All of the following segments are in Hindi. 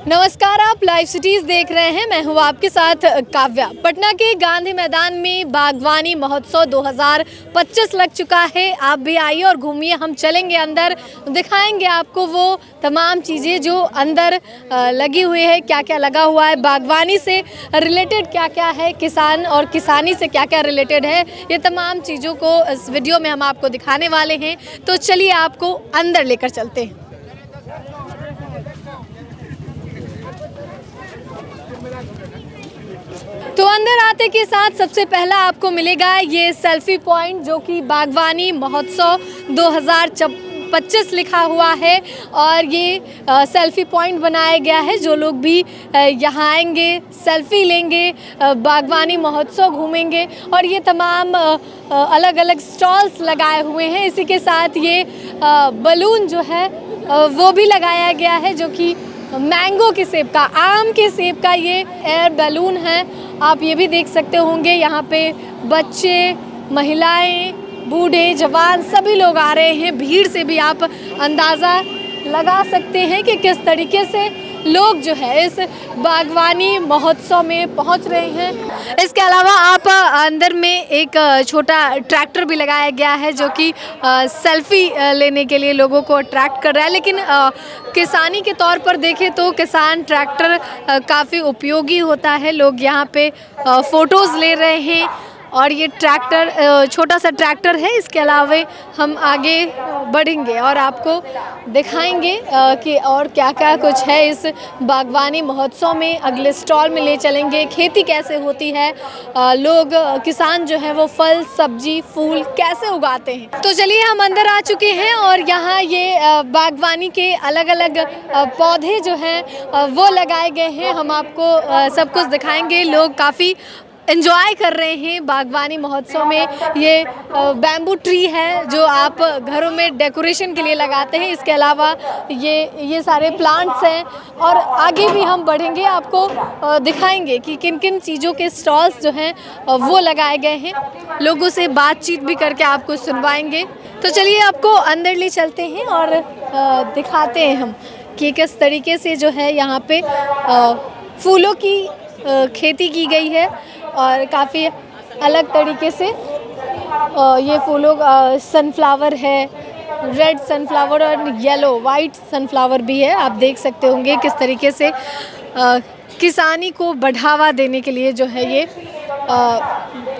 नमस्कार, आप लाइव सिटीज़ देख रहे हैं। मैं हूं आपके साथ काव्या। पटना के गांधी मैदान में बागवानी महोत्सव 2025 लग चुका है। आप भी आइए और घूमिए। हम चलेंगे अंदर, दिखाएंगे आपको वो तमाम चीज़ें जो अंदर लगी हुई है, क्या क्या लगा हुआ है, बागवानी से रिलेटेड क्या क्या है, किसान और किसानी से क्या क्या रिलेटेड है, ये तमाम चीज़ों को इस वीडियो में हम आपको दिखाने वाले हैं। तो चलिए आपको अंदर लेकर चलते हैं। तो अंदर आते के साथ सबसे पहला आपको मिलेगा ये सेल्फी पॉइंट, जो कि बागवानी महोत्सव 2025 लिखा हुआ है। और ये सेल्फी पॉइंट बनाया गया है। जो लोग भी यहाँ आएंगे, सेल्फी लेंगे, बागवानी महोत्सव घूमेंगे। और ये तमाम अलग अलग स्टॉल्स लगाए हुए हैं। इसी के साथ ये बलून जो है वो भी लगाया गया है, जो कि मैंगो के सेब का, आम के सेब का ये एयर बैलून है। आप ये भी देख सकते होंगे। यहाँ पे बच्चे, महिलाएं, बूढ़े, जवान सभी लोग आ रहे हैं। भीड़ से भी आप अंदाज़ा लगा सकते हैं कि किस तरीके से लोग जो है इस बागवानी महोत्सव में पहुंच रहे हैं। इसके अलावा आप अंदर में एक छोटा ट्रैक्टर भी लगाया गया है, जो कि सेल्फी लेने के लिए लोगों को अट्रैक्ट कर रहा है। लेकिन किसानी के तौर पर देखें तो किसान ट्रैक्टर काफ़ी उपयोगी होता है। लोग यहाँ पे फ़ोटोज़ ले रहे हैं। और ये ट्रैक्टर छोटा सा ट्रैक्टर है। इसके अलावा हम आगे बढ़ेंगे और आपको दिखाएंगे कि और क्या क्या कुछ है इस बागवानी महोत्सव में। अगले स्टॉल में ले चलेंगे, खेती कैसे होती है, लोग किसान जो है वो फल, सब्जी, फूल कैसे उगाते हैं। तो चलिए, हम अंदर आ चुके हैं और यहाँ ये बागवानी के अलग अलग पौधे जो हैं वो लगाए गए हैं। हम आपको सब कुछ दिखाएंगे। लोग काफ़ी एंजॉय कर रहे हैं बागवानी महोत्सव में। ये बैम्बू ट्री है जो आप घरों में डेकोरेशन के लिए लगाते हैं। इसके अलावा ये सारे प्लांट्स हैं। और आगे भी हम बढ़ेंगे, आपको दिखाएंगे कि किन किन चीज़ों के स्टॉल्स जो हैं वो लगाए गए हैं। लोगों से बातचीत भी करके आपको सुनवाएंगे। तो चलिए, आपको अंदर ले चलते हैं और दिखाते हैं हम कि किस तरीके से जो है यहाँ पे फूलों की खेती की गई है। और काफ़ी अलग तरीके से ये फूलों सनफ्लावर है, रेड सनफ्लावर और येलो वाइट सनफ्लावर भी है। आप देख सकते होंगे किस तरीके से किसानी को बढ़ावा देने के लिए जो है ये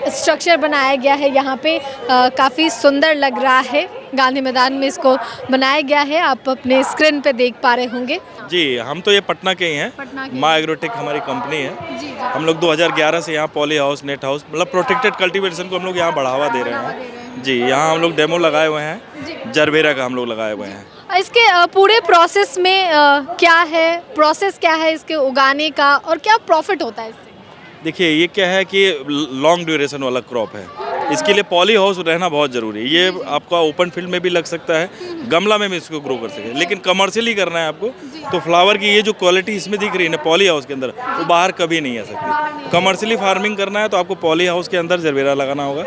स्ट्रक्चर बनाया गया है। यहाँ पे काफ़ी सुंदर लग रहा है। गांधी मैदान में इसको बनाया गया है। आप अपने स्क्रीन पे देख पा रहे होंगे। जी, हम तो ये पटना के ही हैं। माँ एग्रोटेक हमारी कंपनी है। जी। हम लोग 2011 से यहाँ पॉली हाउस, नेट हाउस, मतलब प्रोटेक्टेड कल्टीवेशन को हम लोग यहाँ बढ़ावा दे रहे हैं। जी, यहाँ हम लोग डेमो लगाए हुए हैं। जरबेरा का हम लोग लगाए हुए हैं। इसके पूरे प्रोसेस में क्या है, प्रोसेस क्या है इसके उगाने का, और क्या प्रॉफिट होता है इससे? देखिए, ये क्या है कि लॉन्ग ड्यूरेशन वाला क्रॉप है। इसके लिए पॉली हाउस रहना बहुत ज़रूरी है। ये आपका ओपन फील्ड में भी लग सकता है, गमला में भी इसको ग्रो कर सके। लेकिन कमर्शियली करना है आपको, तो फ्लावर की ये जो क्वालिटी इसमें दिख रही है ना पॉली हाउस के अंदर, वो बाहर कभी नहीं आ सकती। कमर्शियली फार्मिंग करना है तो आपको पॉली हाउस के अंदर जरबेरा लगाना होगा।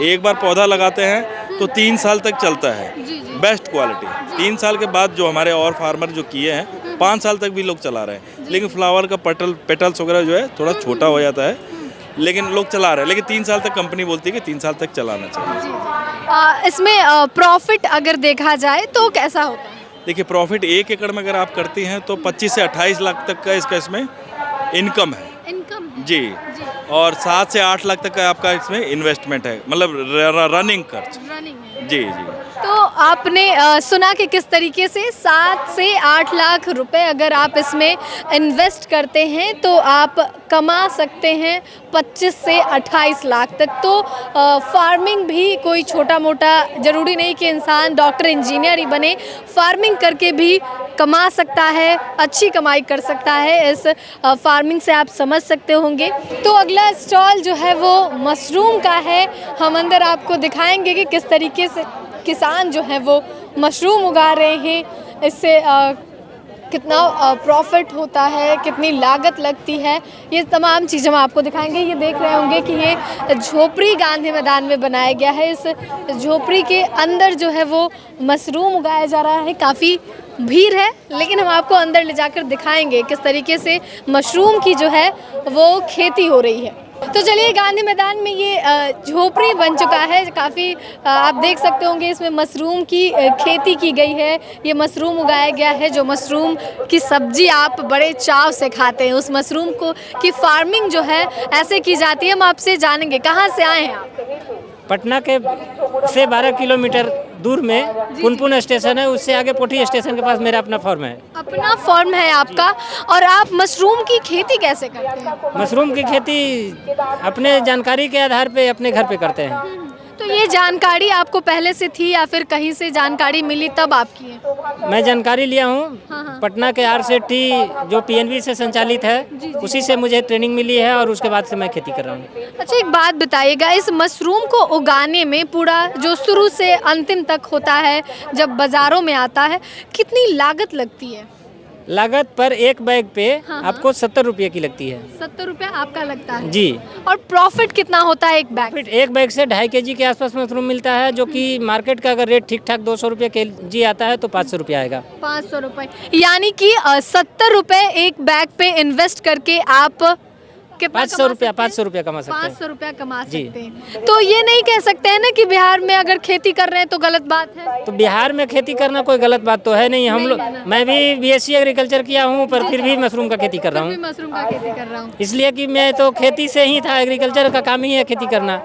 एक बार पौधा लगाते हैं तो 3 साल तक चलता है, बेस्ट क्वालिटी। 3 साल के बाद जो हमारे और फार्मर जो किए हैं 5 साल तक भी लोग चला रहे हैं। लेकिन फ्लावर का पेटल्स वगैरह जो है थोड़ा छोटा हो जाता है, लेकिन लोग चला रहे हैं। लेकिन 3 साल तक कंपनी बोलती है कि 3 साल तक चलाना चाहिए। इसमें प्रॉफिट अगर देखा जाए तो कैसा होता है? देखिए, प्रॉफिट 1 एकड़ में अगर आप करती हैं तो 25 से 28 लाख तक का इसका इसमें इनकम है। जी। और 7 से 8 लाख तक का आपका इसमें इन्वेस्टमेंट है, मतलब रनिंग खर्च। जी जी। तो आपने सुना कि किस तरीके से 7 से 8 लाख रुपए अगर आप इसमें इन्वेस्ट करते हैं तो आप कमा सकते हैं 25 से 28 लाख तक। तो फार्मिंग भी कोई छोटा मोटा ज़रूरी नहीं कि इंसान डॉक्टर, इंजीनियर ही बने। फार्मिंग करके भी कमा सकता है, अच्छी कमाई कर सकता है। इस फार्मिंग से आप समझ सकते होंगे। तो अगला स्टॉल जो है वो मशरूम का है। हम अंदर आपको दिखाएंगे कि किस तरीके से किसान जो है वो मशरूम उगा रहे हैं। इससे कितना प्रॉफिट होता है, कितनी लागत लगती है, ये तमाम चीज़ें हम आपको दिखाएंगे। ये देख रहे होंगे कि ये झोपड़ी गांधी मैदान में बनाया गया है। इस झोपड़ी के अंदर जो है वो मशरूम उगाया जा रहा है। काफ़ी भीड़ है, लेकिन हम आपको अंदर ले जाकर दिखाएंगे किस तरीके से मशरूम की जो है वो खेती हो रही है। तो चलिए, गांधी मैदान में ये झोपड़ी बन चुका है, काफ़ी आप देख सकते होंगे इसमें मशरूम की खेती की गई है। ये मशरूम उगाया गया है, जो मशरूम की सब्जी आप बड़े चाव से खाते हैं। उस मशरूम को की फार्मिंग जो है ऐसे की जाती है। हम आपसे जानेंगे कहाँ से आए हैं आप? पटना के से 12 किलोमीटर दूर में पुनपुन स्टेशन है, उससे आगे पोठी स्टेशन के पास मेरा अपना फार्म है। अपना फार्म है आपका, और आप मशरूम की खेती कैसे करते हैं? मशरूम की खेती अपने जानकारी के आधार पे अपने घर पे करते हैं। तो ये जानकारी आपको पहले से थी या फिर कहीं से जानकारी मिली तब आप किए? मैं जानकारी लिया हूँ हाँ। पटना के RCT जो PNB से संचालित है, उसी से मुझे ट्रेनिंग मिली है और उसके बाद से मैं खेती कर रहा हूँ। अच्छा, एक बात बताइएगा, इस मशरूम को उगाने में पूरा जो शुरू से अंतिम तक होता है, जब बाज़ारों में आता है, कितनी लागत लगती है? लागत पर एक बैग पे आपको 70 रुपये की लगती है। 70 रुपये आपका लगता है जी। और प्रॉफिट कितना होता है एक बैग? एक बैग से 2.5 kg के आसपास मशरूम मिलता है, जो कि मार्केट का अगर रेट ठीक ठाक 200 रुपये kg आता है तो 500 रुपये आएगा। 500 रुपये, यानी कि 70 रुपये एक बैग पे इन्वेस्ट करके आप 500 रुपया कमा सकते हैं। 500 रुपया कमा सकते हैं। तो ये नहीं कह सकते हैं ना कि बिहार में अगर खेती कर रहे हैं तो गलत बात है? तो बिहार में खेती करना कोई गलत बात तो है नहीं। हम लोग, मैं भी BSc एग्रीकल्चर किया हूँ, पर फिर भी मशरूम का खेती कर रहा हूँ। मशरूम का खेती कर रहा हूँ इसलिए कि मैं तो खेती से ही था, एग्रीकल्चर का काम ही है खेती करना,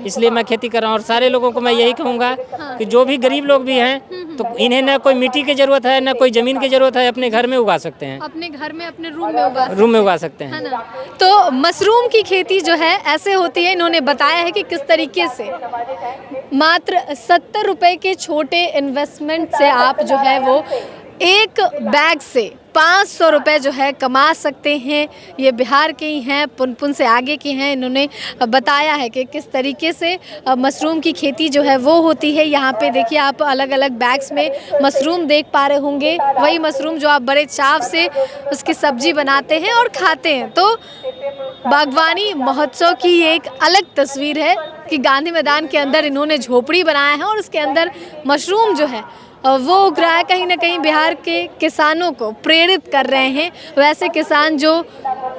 इसलिए मैं खेती कर रहा हूँ। और सारे लोगों को मैं यही कहूँगा कि जो भी गरीब लोग भी हैं, तो इन्हें ना कोई मिट्टी की जरूरत है, ना कोई जमीन की जरूरत है, अपने घर में उगा सकते हैं। अपने घर में, अपने रूम में उगा सकते हैं, है ना? तो मशरूम की खेती जो है ऐसे होती है, इन्होंने बताया है कि किस तरीके से मात्र 70 रुपए के छोटे इन्वेस्टमेंट से आप जो है वो एक बैग से 500 रुपये जो है कमा सकते हैं। ये बिहार के ही हैं, पुनपुन से आगे के हैं। इन्होंने बताया है कि किस तरीके से मशरूम की खेती जो है वो होती है। यहाँ पे देखिए, आप अलग अलग बैग्स में मशरूम देख पा रहे होंगे, वही मशरूम जो आप बड़े चाव से उसकी सब्जी बनाते हैं और खाते हैं। तो बागवानी महोत्सव की ये एक अलग तस्वीर है कि गांधी मैदान के अंदर इन्होंने झोपड़ी बनाया है और उसके अंदर मशरूम जो है वो उग रहा है। कहीं ना कहीं बिहार के किसानों को प्रेरित कर रहे हैं। वैसे किसान जो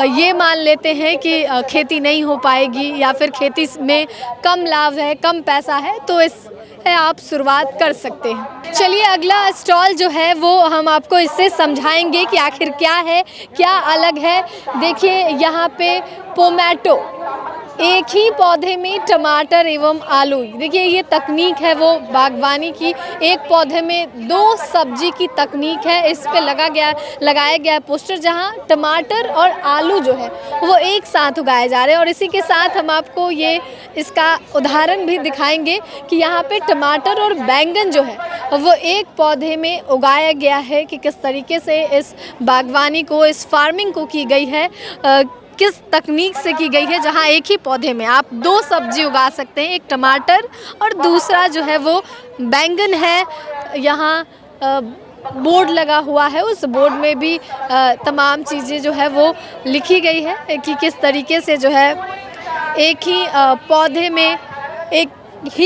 ये मान लेते हैं कि खेती नहीं हो पाएगी या फिर खेती में कम लाभ है, कम पैसा है, तो इस आप शुरुआत कर सकते हैं। चलिए, अगला स्टॉल जो है वो हम आपको इससे समझाएंगे कि आखिर क्या है, क्या अलग है। देखिए, यहाँ पे टोमेटो, एक ही पौधे में टमाटर एवं आलू। देखिए, ये तकनीक है वो बागवानी की, एक पौधे में 2 सब्जी की तकनीक है। इस पे लगाया गया पोस्टर, जहां टमाटर और आलू जो है वो एक साथ उगाए जा रहे हैं। और इसी के साथ हम आपको ये इसका उदाहरण भी दिखाएंगे कि यहाँ पे टमाटर और बैंगन जो है वो एक पौधे में उगाया गया है कि किस तरीके से इस बागवानी को, इस फार्मिंग को की गई है, किस तकनीक से की गई है, जहां एक ही पौधे में आप 2 सब्जी उगा सकते हैं, एक टमाटर और दूसरा जो है वो बैंगन है। यहाँ बोर्ड लगा हुआ है, उस बोर्ड में भी तमाम चीज़ें जो है वो लिखी गई है कि किस तरीके से जो है एक ही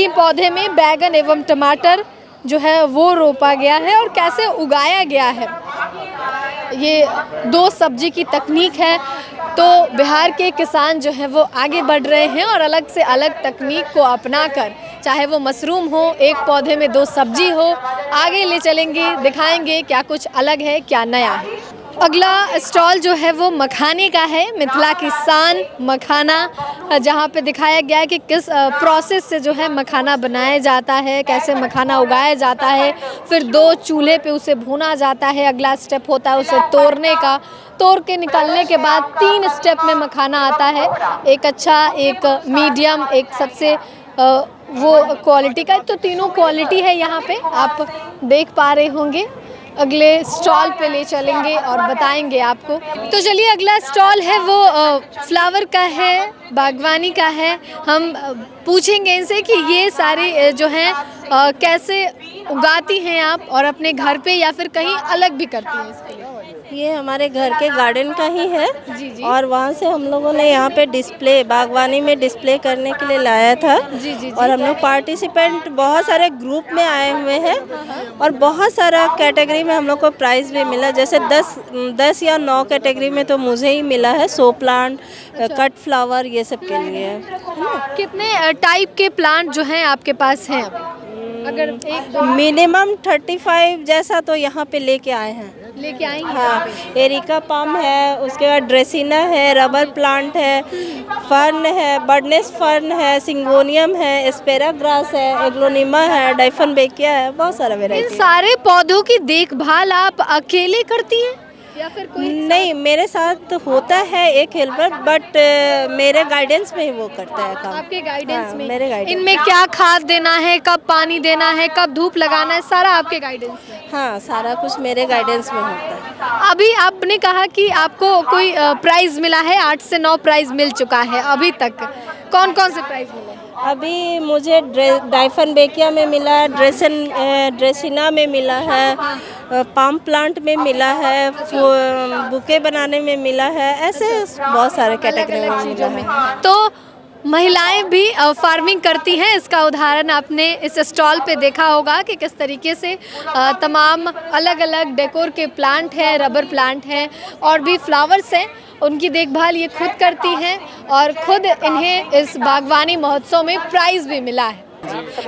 पौधे में बैंगन एवं टमाटर जो है वो रोपा गया है और कैसे उगाया गया है। ये 2 सब्जी की तकनीक है। तो बिहार के किसान जो हैं वो आगे बढ़ रहे हैं और अलग से अलग तकनीक को अपनाकर, चाहे वो मशरूम हो, एक पौधे में 2 सब्जी हो, आगे ले चलेंगे, दिखाएंगे क्या कुछ अलग है, क्या नया है। अगला स्टॉल जो है वो मखाने का है, मिथिला की शान मखाना, जहाँ पे दिखाया गया है कि किस प्रोसेस से जो है मखाना बनाया जाता है, कैसे मखाना उगाया जाता है, फिर 2 चूल्हे पे उसे भूना जाता है। अगला स्टेप होता है उसे तोड़ने का, तोड़ के निकालने के बाद 3 स्टेप में मखाना आता है, एक अच्छा, एक मीडियम, एक सबसे वो क्वालिटी का। तो तीनों क्वालिटी है यहाँ पे, आप देख पा रहे होंगे। अगले स्टॉल पे ले चलेंगे और बताएंगे आपको। तो चलिए, अगला स्टॉल है वो फ्लावर का है, बागवानी का है। हम पूछेंगे इनसे कि ये सारे जो हैं कैसे उगाती हैं आप, और अपने घर पे या फिर कहीं अलग भी करती हैं इसके लिए। ये हमारे घर के गार्डन का ही है। जी जी और वहाँ से हम लोगों ने यहाँ पे डिस्प्ले बागवानी में डिस्प्ले करने के लिए लाया था। जी जी और हम लोग पार्टिसिपेंट बहुत सारे ग्रुप में आए हुए हैं और बहुत सारा कैटेगरी में हम लोग को प्राइज़ भी मिला। जैसे 10 या 9 कैटेगरी में तो मुझे ही मिला है। शो प्लांट, कट फ्लावर, ये सब के लिए है ना। कितने टाइप के प्लांट जो हैं आपके पास हैं? अगर एक दो मिनिमम 35 जैसा तो यहाँ पे लेके आए हैं। लेके आएंगे। हाँ, एरिका पाम है, उसके बाद ड्रेसिना है, रबर प्लांट है, फर्न है, बर्डनेस फर्न है, सिंगोनियम है, एस्पेराग्रास है, एग्लोनिमा है, डाइफनबेकिया है, बहुत सारा इन वेराइटी। सारे पौधों की देखभाल आप अकेले करती हैं या फिर कोई? नहीं, मेरे साथ होता है एक हेल्पर, बट मेरे गाइडेंस में ही वो करता है काम। आपके गाइडेंस हाँ, में? मेरे गाइडेंस। इनमें क्या खाद देना है, कब पानी देना है, कब धूप लगाना है, सारा आपके गाइडेंस में? हाँ, सारा कुछ मेरे गाइडेंस में होता है। अभी आपने कहा कि आपको कोई प्राइज़ मिला है, 8 से 9 प्राइज़ मिल चुका है अभी तक। कौन कौन से प्राइज़ मिले? अभी मुझे डाइफनबेकिया में मिला है, ड्रेसिना में मिला है, पाम प्लांट में मिला है, बुके बनाने में मिला है, ऐसे बहुत सारे कैटेगरी में मिला है। तो महिलाएं भी फार्मिंग करती हैं। इसका उदाहरण आपने इस स्टॉल पे देखा होगा कि किस तरीके से तमाम अलग अलग डेकोर के प्लांट हैं, रबर प्लांट हैं और भी फ्लावर्स हैं। उनकी देखभाल ये खुद करती हैं और खुद इन्हें इस बागवानी महोत्सव में प्राइज़ भी मिला है।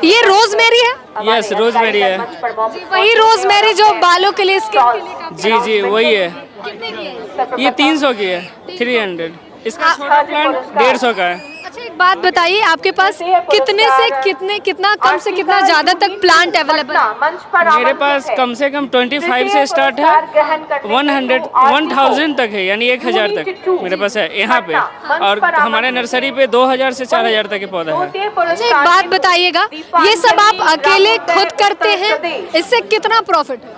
ये रोजमेरी है? यस, रोजमेरी है। जी, वही रोजमेरी जो बालों के लिए, स्किन के लिए काफी जी जी वही है। कितने की है? ये 300 की है, 300। इसका छोटा प्लांट 150 का है। अच्छा, एक बात बताइए, आपके पास कितने से कितना कम से कितना ज़्यादा तक प्लांट अवेलेबल है? मेरे पास कम से कम 25 से स्टार्ट है, 1000 तक है, यानी 1000 तक मेरे पास है यहाँ पे। और हमारे नर्सरी पे 2000 से 4000 तक के पौधे हैं। अच्छा, एक बात बताइएगा, ये सब आप अकेले खुद करते हैं, इससे कितना प्रॉफिट है?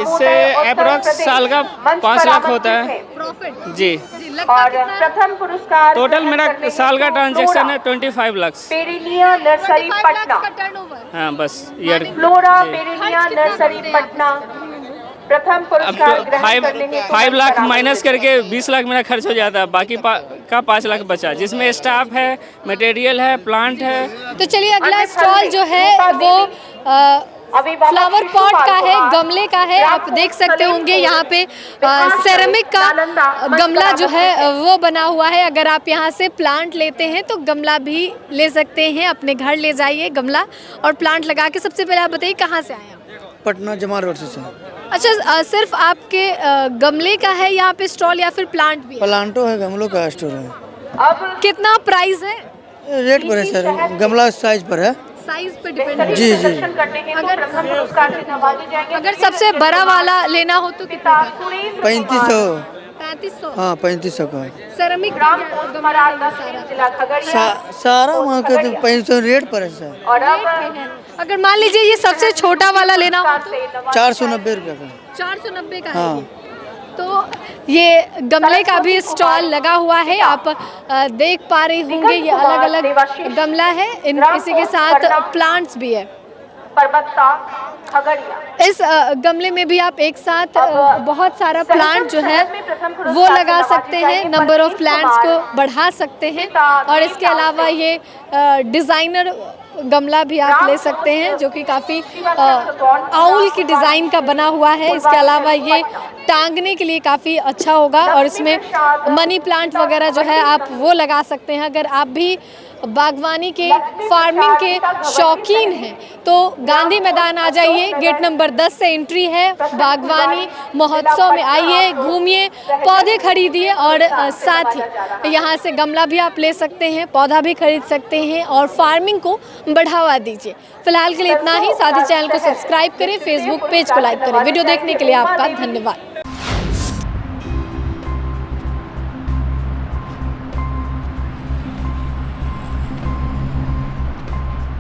इससे अप्रोक्स साल का 5 लाख होता है प्रॉफिट जी। लगभग कितना? टोटल मेरा साल का ट्रांजैक्शन है 25 लाख। पेरिनिया नर्सरी 25 पटना। लाख का टर्नओवर। हाँ बस ईयर। फ्लोरा जी। पेरिनिया खर्च कितना नर्सरी करते हैं? पटना प्रथम अब पुरस्कार तो ग्रहण करने हेतु 5 लाख परामर्श माइनस करके 20 लाख मेरा खर्च हो जाता है, बाकी का 5 लाख बचा, जिसमें स्टाफ है, मटेरियल है, प्लांट है। तो चलिए, अगला स्टॉल जो है वो फ्लावर पॉट का है, गमले का है। आप देख सकते होंगे यहाँ पे सेरेमिक का गमला जो है वो बना हुआ है। अगर आप यहाँ से प्लांट लेते हैं तो गमला भी ले सकते हैं, अपने घर ले जाइए गमला और प्लांट लगा के। सबसे पहले आप बताइए, कहाँ से आए आप? पटना जमाल रोड से। अच्छा, सिर्फ आपके गमले का है यहाँ पे स्टॉल या फिर प्लांट भी है? प्लांटो है, गमलों का स्टोर है। कितना प्राइस है? रेट पर है सर, गमला साइज पर है। साइज पे डिपेंड है। जी जी। करने हेतु प्रथम पुरस्कार से नवाजे जाएंगे। अगर सबसे बड़ा वाला लेना हो तो कितना? 3500। 3500। हाँ, 3500 का। सेरेमिक ग्राम गमला है ये सारा। जिला खगड़िया। सारा वहाँ के 3500 रेट पर है सर। और अब अगर मान लीजिए ये सबसे छोटा वाला लेना हो तो 490 रुपये का। 490 का है हाँ। ये। तो ये गमले का भी स्टॉल लगा हुआ है, आप देख पा रहे होंगे। ये अलग अलग गमला है, इसी के साथ प्लांट्स भी है। परबत्ता खगड़िया। इस गमले में भी आप एक साथ बहुत सारा प्लांट जो है वो लगा सकते हैं, नंबर ऑफ प्लांट्स को बढ़ा सकते हैं। और इसके अलावा ये डिज़ाइनर गमला भी आप ले सकते हैं जो कि काफ़ी आउल की डिज़ाइन का बना हुआ है। इसके अलावा ये टांगने के लिए काफ़ी अच्छा होगा और इसमें मनी प्लांट वगैरह जो है आप वो लगा सकते हैं। अगर आप भी बागवानी के, फार्मिंग के शौकीन हैं तो गांधी मैदान आ जाइए। गेट नंबर 10 से एंट्री है। बागवानी महोत्सव में आइए, घूमिए, पौधे खरीदिए और साथ ही यहाँ से गमला भी आप ले सकते हैं, पौधा भी खरीद सकते हैं और फार्मिंग को बढ़ावा दीजिए। फिलहाल के लिए इतना ही। साथ ही चैनल को सब्सक्राइब करें, फेसबुक पेज को लाइक करें। वीडियो देखने के लिए आपका धन्यवाद।